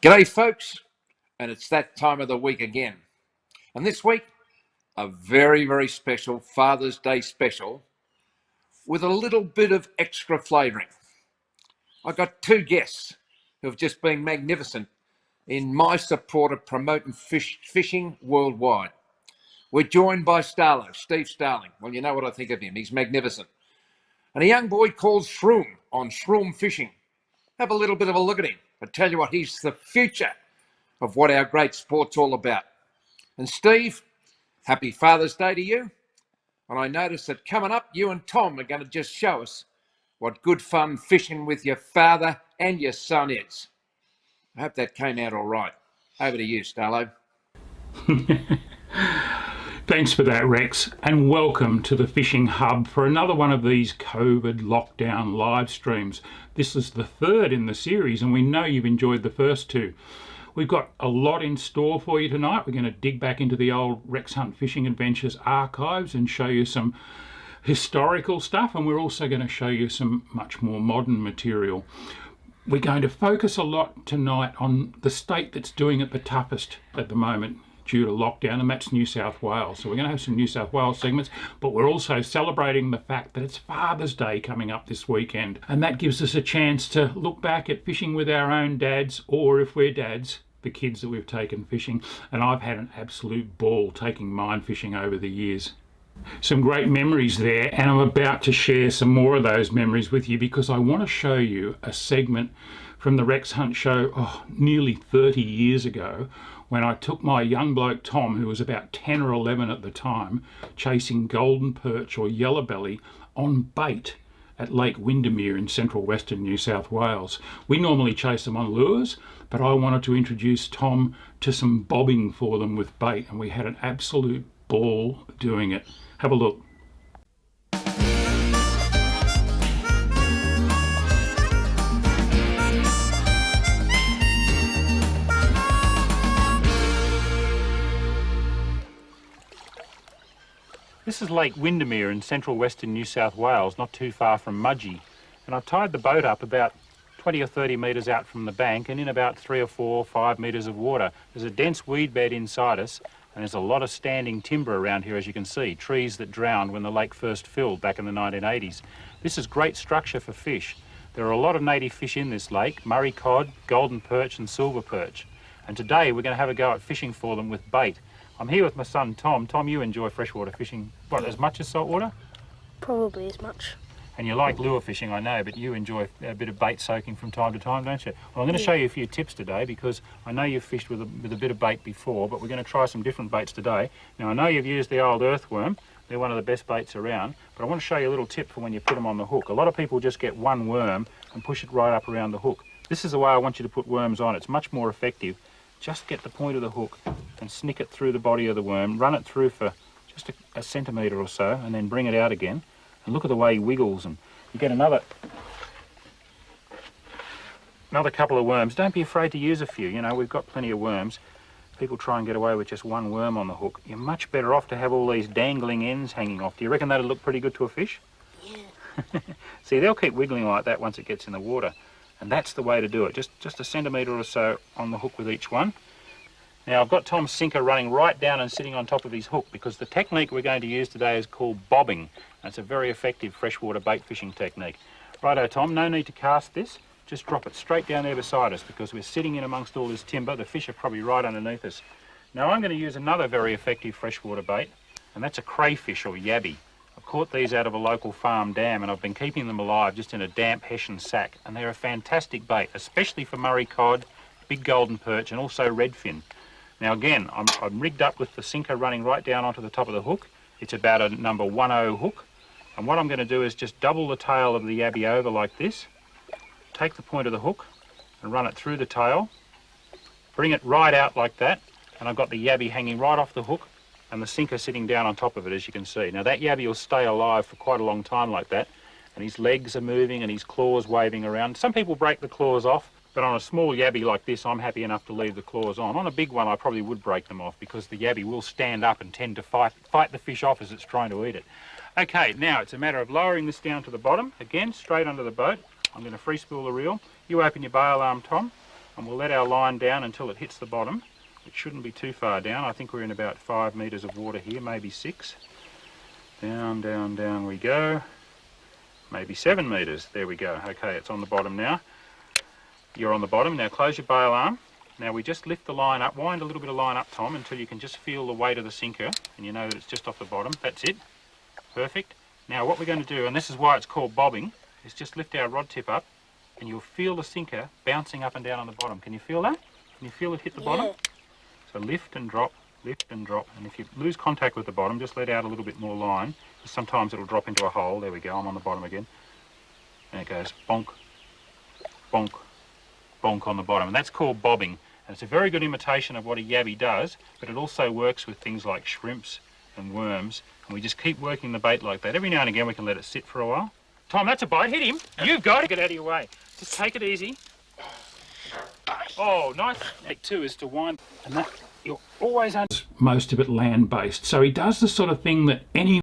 G'day folks, and it's that time of the week again. And this week, a very, very special Father's Day special with a little bit of extra flavouring. I've got two guests who have just been magnificent in my support of promoting fishing worldwide. We're joined by Steve Starling. Well, you know what I think of him. He's magnificent. And a young boy called Shroom on Shroom Fishing. Have a little bit of a look at him. I tell you what, he's the future of what our great sport's all about. And Steve, happy Father's Day to you. And I notice that coming up, you and Tom are going to just show us what good fun fishing with your father and your son is. I hope that came out all right. Over to you, Starlo. Thanks for that, Rex, and welcome to the Fishing Hub for another one of these COVID lockdown live streams. This is the third in the series, and we know you've enjoyed the first two. We've got a lot in store for you tonight. We're going to dig back into the old Rex Hunt Fishing Adventures archives and show you some historical stuff, and we're also going to show you some much more modern material. We're going to focus a lot tonight on the state that's doing it the toughest at the moment due to lockdown, and that's New South Wales. So we're going to have some New South Wales segments, but we're also celebrating the fact that it's Father's Day coming up this weekend, and that gives us a chance to look back at fishing with our own dads, or if we're dads, the kids that we've taken fishing. And I've had an absolute ball taking mine fishing over the years. Some great memories there, and I'm about to share some more of those memories with you because I want to show you a segment from the Rex Hunt show nearly 30 years ago, when I took my young bloke Tom, who was about 10 or 11 at the time, chasing golden perch or yellow belly on bait at Lake Windermere in central western New South Wales. We normally chase them on lures, but I wanted to introduce Tom to some bobbing for them with bait, and we had an absolute ball doing it. Have a look. This is Lake Windermere in central western New South Wales, not too far from Mudgee. And I've tied the boat up about 20 or 30 metres out from the bank and in about 3 or 4 or 5 metres of water. There's a dense weed bed inside us, and there's a lot of standing timber around here, as you can see, trees that drowned when the lake first filled back in the 1980s. This is great structure for fish. There are a lot of native fish in this lake: Murray cod, golden perch and silver perch. And today we're going to have a go at fishing for them with bait. I'm here with my son Tom. Tom, you enjoy freshwater fishing, what, as much as saltwater? Probably as much. And you like lure fishing, I know, but you enjoy a bit of bait soaking from time to time, don't you? Well, I'm going to show you a few tips today because I know you've fished with a bit of bait before, but we're going to try some different baits today. Now, I know you've used the old earthworm. They're one of the best baits around, but I want to show you a little tip for when you put them on the hook. A lot of people just get one worm and push it right up around the hook. This is the way I want you to put worms on. It's much more effective. Just get the point of the hook and snick it through the body of the worm, run it through for just a centimetre or so, and then bring it out again. And look at the way he wiggles, and you get another couple of worms. Don't be afraid to use a few. You know, we've got plenty of worms. People try and get away with just one worm on the hook. You're much better off to have all these dangling ends hanging off. Do you reckon that'll look pretty good to a fish? Yeah. See, they'll keep wiggling like that once it gets in the water. And that's the way to do it. Just a centimetre or so on the hook with each one. Now, I've got Tom's sinker running right down and sitting on top of his hook because the technique we're going to use today is called bobbing. And it's a very effective freshwater bait fishing technique. Righto, Tom, no need to cast this. Just drop it straight down there beside us because we're sitting in amongst all this timber. The fish are probably right underneath us. Now, I'm going to use another very effective freshwater bait, and that's a crayfish or yabby. I've caught these out of a local farm dam, and I've been keeping them alive just in a damp hessian sack, and they're a fantastic bait, especially for Murray cod, big golden perch and also redfin. Now again, I'm rigged up with the sinker running right down onto the top of the hook. It's about a number 10 hook, and what I'm going to do is just double the tail of the yabby over like this, take the point of the hook and run it through the tail, bring it right out like that, and I've got the yabby hanging right off the hook and the sinker sitting down on top of it, as you can see. Now that yabby will stay alive for quite a long time like that, and his legs are moving and his claws waving around. Some people break the claws off, but on a small yabby like this, I'm happy enough to leave the claws on. On a big one, I probably would break them off because the yabby will stand up and tend to fight the fish off as it's trying to eat it. Okay, now it's a matter of lowering this down to the bottom, again, straight under the boat. I'm going to free spool the reel. You open your bail arm, Tom, and we'll let our line down until it hits the bottom, which shouldn't be too far down. I think we're in about 5 metres of water here, maybe 6. Down, down, down we go. Maybe 7 metres. There we go. Okay, it's on the bottom now. You're on the bottom. Now close your bail arm. Now we just lift the line up, wind a little bit of line up, Tom, until you can just feel the weight of the sinker, and you know that it's just off the bottom. That's it. Perfect. Now what we're going to do, and this is why it's called bobbing, is just lift our rod tip up, and you'll feel the sinker bouncing up and down on the bottom. Can you feel that? Can you feel it hit the bottom? So lift and drop, and if you lose contact with the bottom, just let out a little bit more line. Sometimes it'll drop into a hole. There we go, I'm on the bottom again. And it goes bonk, bonk, bonk on the bottom. And that's called bobbing. And it's a very good imitation of what a yabby does, but it also works with things like shrimps and worms. And we just keep working the bait like that. Every now and again we can let it sit for a while. Tom, that's a bite. Hit him. You've got to get out of your way. Just take it easy. Oh, nice. Take two is to wind. And that, you're always under. Most of it land-based. So he does the sort of thing that any